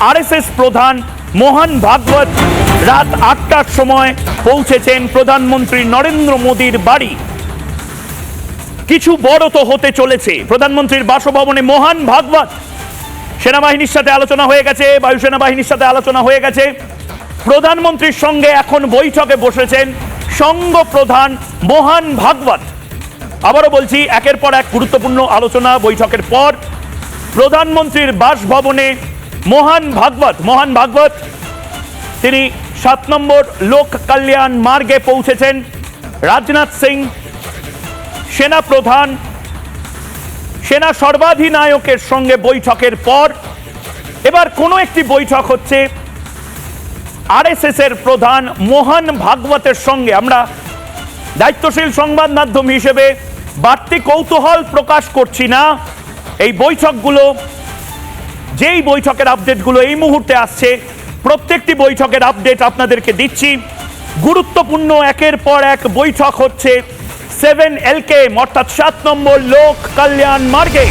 RSS প্রধান মোহন ভাগবত রাত 8টার সময় পৌঁছেছেন প্রধানমন্ত্রী নরেন্দ্র মোদীর বাড়ি। কিছু বড় তো হতে চলেছে। প্রধানমন্ত্রীর বাসভবনে মোহন ভাগবত, সেনাবাহিনীর সাথে আলোচনা হয়ে গেছে, বায়ুসেনা বাহিনীর সাথে আলোচনা হয়ে গেছে। প্রধানমন্ত্রীর সঙ্গে এখন বৈঠকে বসেছেন সঙ্ঘ প্রধান মোহন ভাগবত। আবারও বলছি, একের পর এক গুরুত্বপূর্ণ আলোচনা বৈঠকের পর প্রধানমন্ত্রীর বাসভবনে মোহন ভাগবত তিনি 7 নম্বর লোক কল্যাণ মার্গে পৌঁছেছেন। রাজনাথ সিং, সেনা প্রধান, সেনা সর্বাধিনায়কের সঙ্গে বৈঠকের পর এবার কোনো একটি বৈঠক হচ্ছে আরএসএস এর প্রধান মোহন ভাগবতের সঙ্গে। আমরা দায়িত্বশীল সংবাদ মাধ্যম হিসেবে বাড়তি কৌতূহল প্রকাশ করছি না। এই বৈঠকগুলো, যেই বৈঠকের আপডেটগুলো এই মুহূর্তে আসছে, প্রত্যেকটি বৈঠকের আপডেট আপনাদেরকে দিচ্ছি। গুরুত্বপূর্ণ একের পর এক বৈঠক হচ্ছে 7 LKM অর্থাৎ 7 নম্বর লোক কল্যাণ মার্গে।